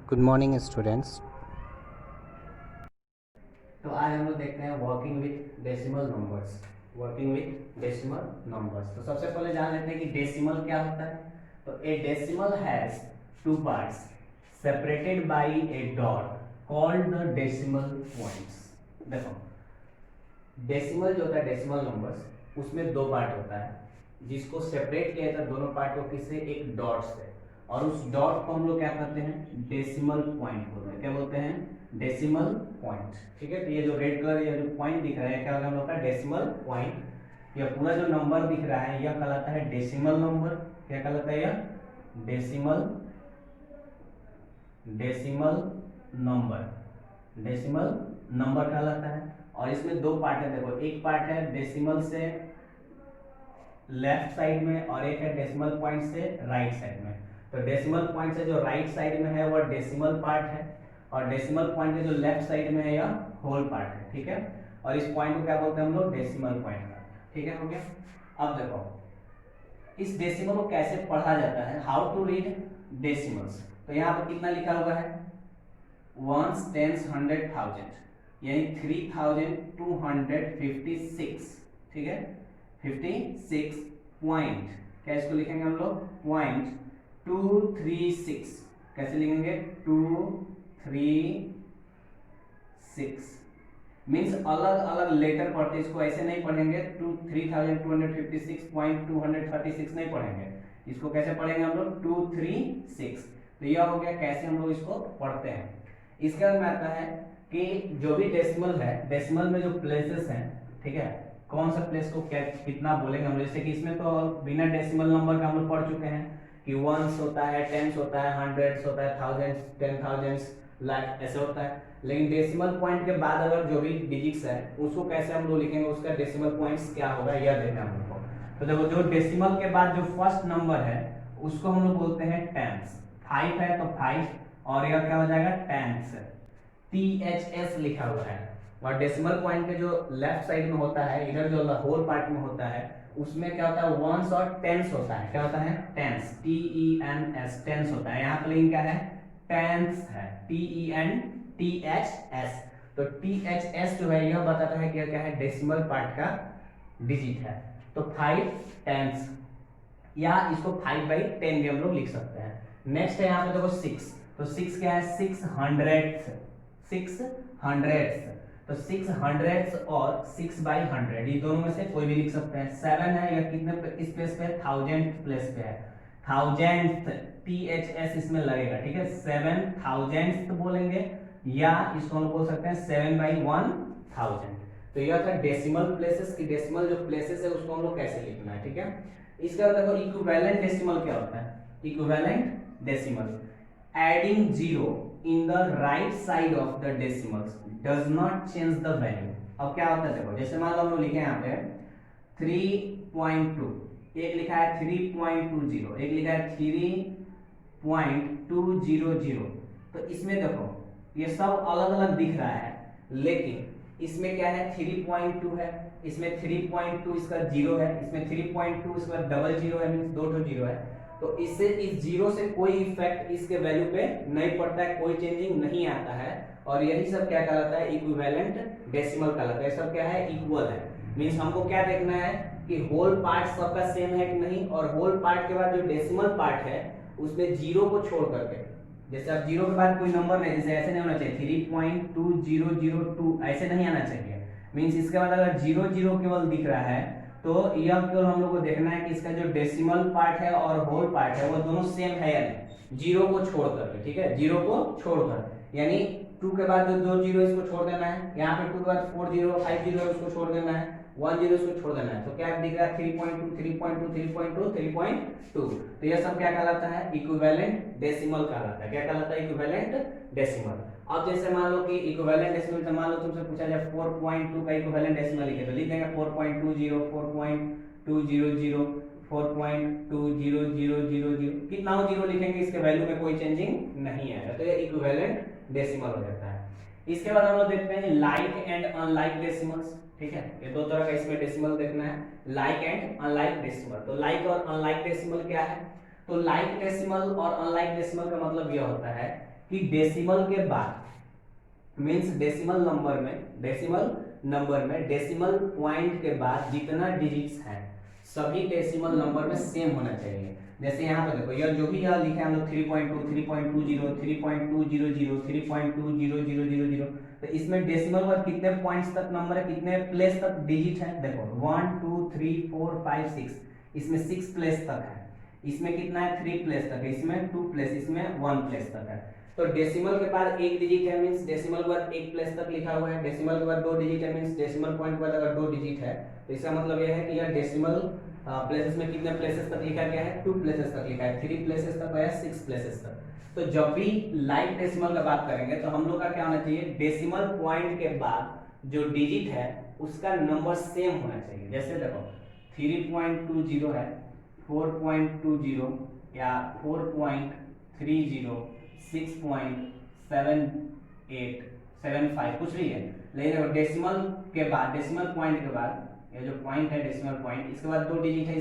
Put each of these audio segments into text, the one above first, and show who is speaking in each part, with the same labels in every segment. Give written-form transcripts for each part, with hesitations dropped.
Speaker 1: Good morning students.
Speaker 2: तो आज हम लोग देखते हैं working with decimal numbers. Working with decimal numbers, तो सबसे पहले जान लेते हैं कि डेसिमल क्या होता है। तो ए decimal has two parts separated by A dot called the decimal points. देखो, डेसिमल जो होता है डेसिमल नंबर्स, उसमें दो पार्ट होता है, जिसको सेपरेट किया जाता है दोनों पार्ट को किससे, एक डॉट से। और उस डॉट को हम लोग क्या कहते हैं, डेसिमल पॉइंट बोलते हैं। क्या बोलते हैं, डेसिमल पॉइंट। ठीक है, तो ये जो रेड कलर या जो पॉइंट दिख रहा है क्या हम लोग का डेसिमल पॉइंट। यह पूरा जो नंबर दिख रहा है यह कहलाता है डेसिमल नंबर। क्या कहलाता है, यह decimal decimal number decimal number कहलाता है। और इसमें दो पार्ट है, देखो, एक पार्ट है डेसिमल से लेफ्ट साइड में और एक है डेसिमल पॉइंट से राइट साइड में। तो डेसिमल पॉइंट से जो राइट साइड में है वह डेसिमल पार्ट है, और डेसिमल पॉइंट से जो लेफ्ट साइड में है यह होल पार्ट है। ठीक है, और इस पॉइंट को क्या बोलते हैं हम लोग, डेसिमल पॉइंट। ठीक है, हो गया। अब देखो, इस डेसिमल को कैसे पढ़ा जाता है, हाउ टू रीड डेसिमल्स। तो यहाँ पर कितना लिखा हुआ है, वंस, टेंस, हंड्रेड, थाउजेंड, यानी 3256। ठीक है, 56 पॉइंट, क्या इसको लिखेंगे हम लोग, पॉइंट 236। कैसे लिखेंगे, 236 मीन्स अलग अलग लेटर पढ़ते, इसको ऐसे नहीं पढ़ेंगे, 3256.236 नहीं पढ़ेंगे, इसको कैसे पढ़ेंगे हम लोग, 236। तो यह हो गया कैसे हम लोग इसको पढ़ते हैं। इसके बाद में आता है कि जो भी डेसिमल है, डेसिमल में जो प्लेसेस हैं, ठीक है, कौन सा प्लेस को क्या कितना बोलेंगे हम, जैसे कि इसमें तो बिना डेसिमल नंबर का हम लोग पढ़ चुके हैं कि वंस होता है, टेंस होता है, हंड्रेड्स होता है, थाउजेंड्स, 10,000, लाख, ऐसे होता है। लेकिन डेसिमल पॉइंट के बाद अगर जो भी डिजिट्स है उसको कैसे हम लोग लिखेंगे, उसका डेसिमल पॉइंट्स क्या होगा यह देखना हम लोग को। तो देखो, जो डेसिमल के बाद जो फर्स्ट नंबर है उसको हम लोग बोलते हैं टेंस। 5 है तो 5, और यह क्या हो जाएगा, टेंस, THS लिखा हुआ है। और डेसिमल पॉइंट के जो लेफ्ट साइड में होता है, इधर जो होल पार्ट में होता है, उसमें क्या होता है, वंस और टेंस होता है। क्या होता है, टेंस, TENS, टेंस होता है। यहाँ पर लेकिन क्या है, टेंस है, TENTHS। तो THS जो है यह बताता है कि क्या है, डेसिमल पार्ट का डिजिट है। तो 5 टेंस, या इसको 5/10 भी हम लोग लिख सकते हैं। नेक्स्ट है यहाँ पे देखो 6, तो 6 क्या है, 600, 600। तो 600 और 6/100 ये दोनों में से कोई भी लिख सकते हैं। 7 है, या कितने स्पेस पे है, 1000 प्लेस पे है, 1000th, THS इसमें लगेगा। ठीक है, 7000th बोलेंगे, या इसको हम बोल सकते हैं 7/1000। तो यह था डेसिमल प्लेसेस की, डेसिमल जो प्लेसेस है उसको हम लोग कैसे लिखना है। ठीक है, इसके बाद देखो इक्विवेलेंट डेसिमल क्या होता है। Equivalent decimal, adding zero in the right side of the decimals does not change the value. अब क्या होता है, देखो, जैसे मान लो हम लोग लिखे यहाँ पे 3.2, एक लिखा है 3.20, एक लिखा है 3.200। तो इसमें देखो ये सब अलग अलग दिख रहा है, लेकिन इसमें क्या है, 3.2 है, इसमें 3.2 इसका जीरो है, इसमें 3.2 इसका डबल जीरो है, मींस दो ठो जीरो है। तो इससे इस जीरो से कोई इफेक्ट इसके वैल्यू पे नहीं पड़ता है, कोई चेंजिंग नहीं आता है। और यही सब क्या कहलाता है, इक्विवेलेंट डेसिमल कहलाता है। सब क्या है, इक्वल है। मींस हमको क्या देखना है कि होल पार्ट सबका सेम है कि नहीं, और होल पार्ट के बाद जो डेसिमल पार्ट है उसमें जीरो को छोड़ करके, जैसे अब जीरो के बाद कोई नंबर नहीं, जैसे ऐसे नहीं होना चाहिए 3.2002, ऐसे नहीं आना चाहिए। मींस इसके बाद अगर जीरो जीरो केवल दिख रहा है तो यह केवल हम लोग को देखना है कि इसका जो डेसिमल पार्ट है और होल पार्ट है वो दोनों सेम है या नहीं, जीरो को छोड़ करके। ठीक है, जीरो को छोड़कर, यानी 2 के बाद जो दो जीरो इसको छोड़ देना है, यहाँ पे 2 के बाद 4 जीरो 5 जीरो है उसको छोड़ देना है, 1 जीरो इसको छोड़ देना है। तो क्या दिख रहा है, 3.2 3.2 3.2 3.2। तो यह सब क्या कहलाता है, इक्विवेलेंट डेसिमल कहलाता है। क्या कहलाता है, इक्विवेलेंट डेसिमल। अब जैसे मान लो कि इक्विवेलेंट डेसिमल से मान लो तुमसे पूछा जाए 4.2 का इक्विवेलेंट डेसिमल लिखे, तो लिख देंगे 4.20 4.200 4.20000। कितना जीरो लिखेंगे इसके वैल्यू में कोई चेंजिंग नहीं आएगा, तो ये इक्विवेलेंट डेसिमल हो जाता है। इसके बाद हम लोग देखते हैं लाइक एंड अनलाइक डेसिमल्स। ठीक है, ये दो तरह का इसमें डेसिमल देखना है, लाइक एंड अनलाइक डेसिमल। तो लाइक और अनलाइक डेसिमल क्या है, तो लाइक डेसिमल और अनलाइक डेसिमल का मतलब यह होता है कि डेसिमल के बाद मीन्स डेसिमल नंबर में डेसिमल पॉइंट के बाद जितना डिजिट्स हैं सभी डेसिमल नंबर में सेम होना चाहिए। जैसे यहाँ पे देखो यह जो भी यहाँ लिखा है हम लोग 3.2, 3.20, 3.200, 3.20000, तो इसमें डेसिमल पर कितने पॉइंट्स तक नंबर है, कितने प्लेस तक डिजिट है, देखो 1 2 3 4 5 6, इसमें 6 प्लेस तक है, इसमें कितना है 3 प्लेस तक है, इसमें 2 प्लेस, इसमें 1 प्लेस तक है। तो डेसिमल के बाद एक डिजिट है मींस डेसिमल के बाद एक प्लेस तक लिखा हुआ है, डेसिमल के बाद 2 डिजिट है मींस डेसिमल पॉइंट के बाद अगर 2 डिजिट है तो इसका मतलब यह है कि यह डेसिमल प्लेसेस में कितने प्लेसेस तक लिखा गया है, 2 प्लेसेस तक लिखा है, 3 प्लेसेस तक या 6 प्लेसेस तक। तो जब भी लाइक डेसिमल का बात करेंगे तो हम लोग का क्या होना चाहिए, डेसिमल पॉइंट के बाद जो डिजिट है उसका नंबर सेम होना चाहिए। जैसे देखो 3.20 है, 4.20 या 4.30, 6.7875 कुछ भी है, लेकिन डेसिमल के बाद डेसिमल पॉइंट के बाद ये जो पॉइंट है डेसिमल पॉइंट, इसके बाद 2 डिजिट है,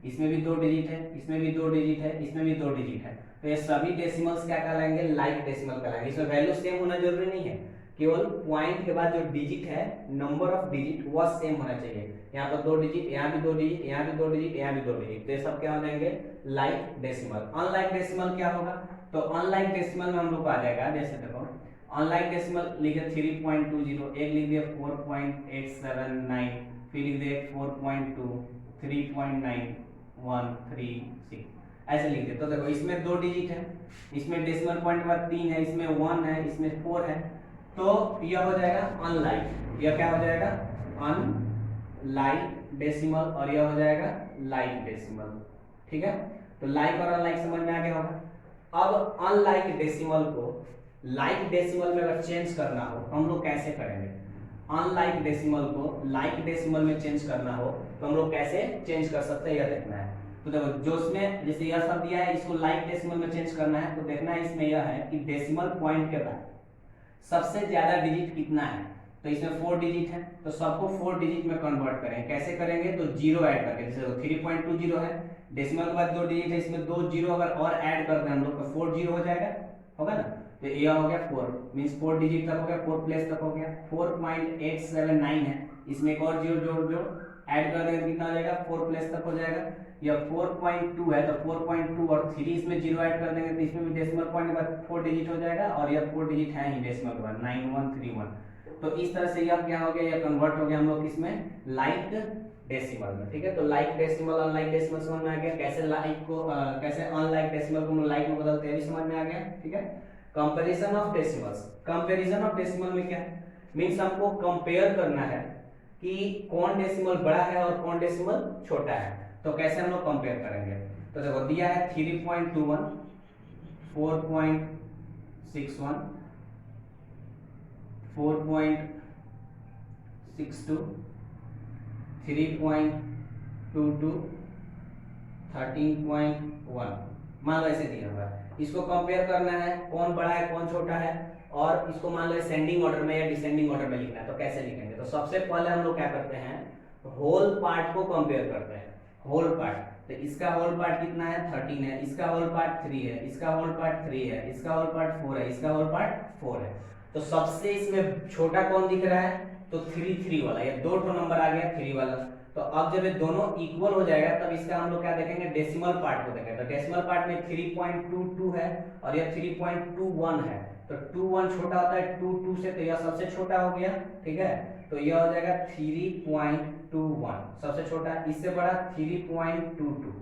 Speaker 2: इसमें भी 2 डिजिट है, इसमें भी 2 डिजिट है, इसमें भी 2 डिजिट है, तो ये सभी डेसिमल्स क्या कहलाएंगे, लाइक डेसिमल कहलाएंगे। इसमें वैल्यू सेम होना जरूरी नहीं है, केवल पॉइंट के बाद जो डिजिट है नंबर ऑफ डिजिट वह सेम होना चाहिए। यहाँ पर 2 डिजिट, यहाँ भी 2 डिजिट, यहाँ भी 2 डिजिट, यहाँ भी 2 डिजिट, तो ये सब क्या हो जाएंगे लाइक डेसिमल। अनलाइक डेसिमल क्या होगा, तो अनलाइक डेसिमल में हम लोग को आ जाएगा, जैसे देखो अनलाइक डेसिमल लिखे 3.20, एक लिख दिया 4.879, फिर लिख दिए 4.2, 3.9136, ऐसे लिख दे। तो देखो इसमें 2 डिजिट है, इसमें डेसिमल पॉइंट के बाद 3 है, इसमें 1 है, इसमें 4 है, तो यह हो जाएगा अनलाइक। यह क्या हो जाएगा अनलाइक डेसिमल और यह हो जाएगा लाइक डेसिमल। ठीक है, तो लाइक और अनलाइक समझ में आ गया होगा। अब अनलाइक डेसिमल को लाइक डेसिमल में अगर चेंज करना हो तो हम लोग कैसे करेंगे, अनलाइक डेसिमल को लाइक डेसिमल में चेंज करना हो तो हम लोग कैसे चेंज कर सकते हैं यह देखना है। तो देखो जो इसमें जैसे यह सब दिया है इसको लाइक डेसिमल में चेंज करना है, तो देखना है इसमें यह है कि डेसिमल पॉइंट के बाद सबसे ज्यादा डिजिट कितना है, तो इसमें 4 डिजिट है, तो सबको 4 डिजिट में कन्वर्ट करेंगे। कैसे करेंगे, तो 0 ऐड करके, जैसे 3.20 है, डेसिमल के बाद 2 डिजिट है, इसमें 2 जीरो अगर और ऐड कर दें हम लोग तो 4 जीरो हो जाएगा, होगा ना। तो ये हो गया 4 मींस 4 डिजिट तक हो गया, 4 प्लेस तक हो गया। 4.879 है, इसमें एक और जीरो जोड़ ऐड कर देंगे कितना हो जाएगा, 4 प्लेस तक हो जाएगा। या 4.2 है तो 4.2 और 3 इसमें जीरो ऐड कर देंगे तो इसमें भी डेसिमल पॉइंट के बाद 4 डिजिट हो जाएगा, और यह 4 डिजिट है ही डेसिमल के बाद 9131। तो इस तरह से यह क्या हो गया, यह कन्वर्ट हो गया हम लोग इसमें लाइक डेसिमल में। ठीक है, तो लाइक डेसिमल अनलाइक डेसिमल समझ में आ गया, कैसे लाइक को कैसे अनलाइक डेसिमल को हम लाइक में बदलते हैं भी समझ में आ गया। ठीक है, comparison of decimals, comparison of decimal में क्या है, मींस हमको कंपेयर करना है कि कौन डेसिमल बड़ा है और कौन डेसिमल छोटा है। तो कैसे हम लोग कंपेयर करेंगे, तो देखो दिया है 3.21, 4.61, 4.62, 3.22, 13.1, मान लो ऐसे दिया हुआ है। इसको कंपेयर करना है कौन बड़ा है कौन छोटा है, और इसको मान लो असेंडिंग ऑर्डर में या डिसेंडिंग ऑर्डर में लिखना है। तो कैसे लिखेंगे, तो सबसे पहले हम लोग क्या करते हैं, होल पार्ट को कंपेयर करते हैं। होल पार्ट, तो इसका होल पार्ट कितना है 13 है, इसका होल पार्ट 3 है, इसका होल पार्ट 3 है, इसका होल पार्ट 4 है, इसका होल पार्ट 4 है। तो सबसे इसमें छोटा कौन दिख रहा है, तो 3 वाला, ये 2 नंबर आ गया 3 वाला। तो अब जब ये दोनों इक्वल हो जाएगा तब इसका हम लोग क्या देखेंगे, डेसिमल पार्ट को देखेंगे। तो डेसिमल पार्ट में 3.22 है और यह 3.21 है, तो 21 छोटा होता है 22 से, तो यह सबसे छोटा हो गया। ठीक है, तो यह हो जाएगा 3.21 सबसे छोटा, इससे बड़ा 3.22।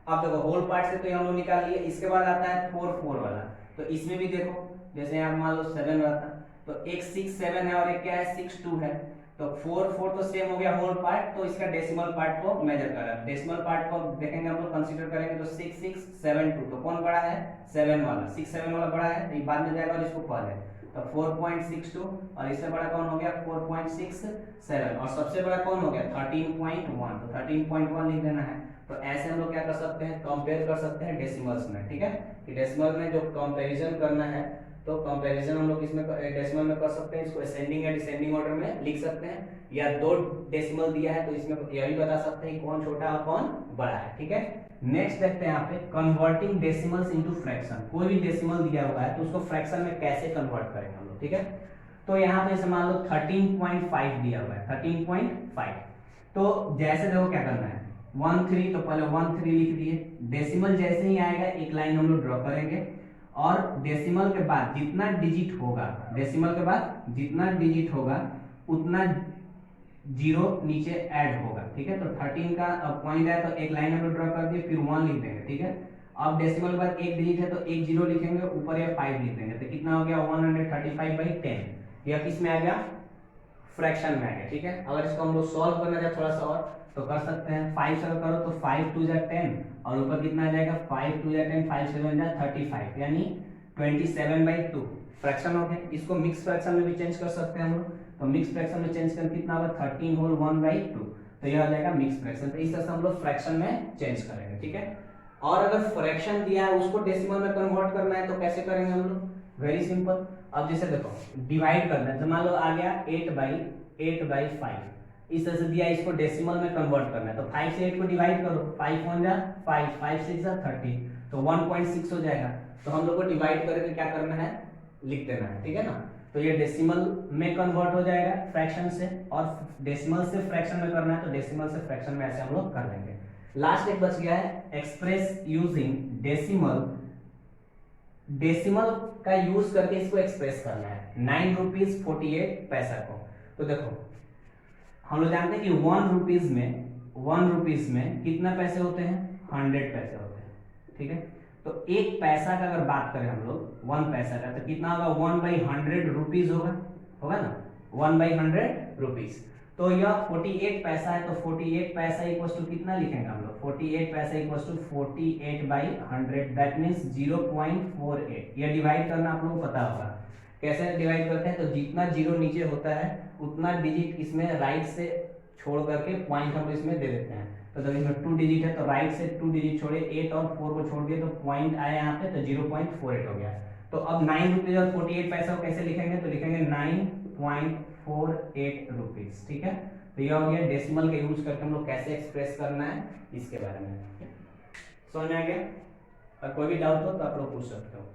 Speaker 2: अब देखो होल पार्ट से तो हम लोग निकाल लिए, इसके बाद आता है 4 वाला। तो इसमें भी देखो जैसे यहाँ मान लो 7 रहता, तो एक 6 7 है और एक क्या है 6 2 है, तो 4 तो सेम हो गया होल पार्ट, तो इसका डेसिमल पार्ट को मेजर कर रहा है। डेसिमल पार्ट को देखेंगे हम लोग, कंसीडर करेंगे तो 6 6 7 2, तो कौन बड़ा है 7 वाला, 6 7 वाला बड़ा है, तो ये बाद में जाएगा और इसको पहले, तो 4.62 और इससे बड़ा कौन हो गया 4.67, और सबसे बड़ा कौन हो गया 13.1, तो 13.1 लिख देना है। तो ऐसे हम लोग क्या कर सकते हैं, कंपेयर कर सकते हैं डेसिमल्स में। ठीक है, कि डेसिमल में जो कंपैरिजन करना है तो कंपैरिजन हम लोग इसमें डेसिमल में कर सकते हैं, इसको असेंडिंग या डिसेंडिंग ऑर्डर में लिख सकते हैं, या 2 डेसिमल दिया है तो इसमें यह भी बता सकते हैं कौन छोटा और कौन बड़ा है। ठीक है, नेक्स्ट देखते हैं यहाँ पे कन्वर्टिंग डेसिमल्स इनटू फ्रैक्शन। कोई भी डेसिमल दिया हुआ है तो उसको फ्रैक्शन में कैसे कन्वर्ट करेंगे हम लोग, ठीक है। तो यहाँ पे मान लो 13.5 दिया हुआ है, 13.5। तो जैसे देखो क्या करना है, 13 तो पहले 13 लिख दिए, डेसिमल जैसे ही आएगा एक लाइन हम लोग ड्रॉ करेंगे और डेसिमल के बाद जितना डिजिट होगा, डेसिमल के बाद जितना डिजिट होगा उतना जीरो नीचे ऐड होगा, ठीक है। तो 13 का पॉइंट है तो एक लाइन हम लोग ड्रॉ कर दिए, फिर 1 लिख देंगे, ठीक है। अब डेसिमल के बाद एक डिजिट है तो एक जीरो लिखेंगे, ऊपर या 5 लिख देंगे, तो कितना हो गया 135/10। यह किस में आ गया, फ्रैक्शन में आ गया, ठीक है। अगर इसको हम लोग सॉल्व करना चाहे थोड़ा सा और तो कर सकते हैं, 5 से करो तो 5 2 10 और ऊपर कितना आ जाएगा 5 2 10, 5 7 35 यानी 27/2 फ्रैक्शन हो गया। इसको मिक्स फ्रैक्शन में भी चेंज कर सकते हैं हम लोग, तो मिक्स फ्रैक्शन में चेंज करके कितना होगा 13 होल 1/2, तो यह आ जाएगा मिक्स फ्रैक्शन। तो इस तरह से हम लोग फ्रैक्शन में चेंज करेंगे, ठीक है। और अगर फ्रैक्शन दिया है उसको डेसिमल में कन्वर्ट करना है तो कैसे करेंगे हम लोग, वेरी सिंपल। अब जैसे देखो डिवाइड करना है, तो मान लो आ गया 8/5, इस तरह से दिया, इसको डेसिमल में कन्वर्ट करना है तो 5 से 8 को डिवाइड करो, 5 1 जा 5, 5 6 जा 30, तो 1.6 हो जाएगा। तो हम लोग को डिवाइड करके क्या करना है, लिख देना है, ठीक है ना। तो ये डेसिमल में कन्वर्ट हो जाएगा फ्रैक्शन से, और डेसिमल से फ्रैक्शन में करना है तो डेसिमल से फ्रैक्शन में ऐसे हम लोग कर देंगे। लास्ट एक बच गया है, एक्सप्रेस यूजिंग डेसिमल। डेसिमल का यूज करके इसको एक्सप्रेस करना है 9 रुपीज 48 पैसा को। तो देखो हम लोग जानते हैं कि 1 रुपीज में कितना पैसे होते हैं, 100 पैसे होते हैं, ठीक है। तो एक पैसा का अगर बात करें हम लोग 1 पैसा का तो कितना होगा 1/100 रुपीज होगा ना, 1/100 रुपीज। तो यह 48 पैसा है, तो 48 पैसा इक्वल्स टू कितना लिखेंगे हम लोग, 48 पैसा इक्वल्स टू 48/100, दैट मींस 0.48। यह डिवाइड करना आप लोगों को पता होगा, कैसे डिवाइड करते हैं, तो जितना जीरो नीचे होता है उतना डिजिट इसमें राइट से छोड़ करके पॉइंट हम इसमें दे देते हैं। तो जब इसमें 2 डिजिट है तो राइट से 2 डिजिट छोड़े, 8 और 4 को छोड़ दिए तो पॉइंट आया यहाँ पे, तो 0.48 हो गया। तो अब 9 रुपीज और 48 पैसा को कैसे लिखेंगे, तो लिखेंगे 9.48 रुपीज, ठीक है। तो यह हो गया डेसिमल का यूज करके हम लोग कैसे एक्सप्रेस करना है इसके बारे में, समझ में आ गया। और कोई भी डाउट हो तो आप लोग पूछ सकते हो, ठीक।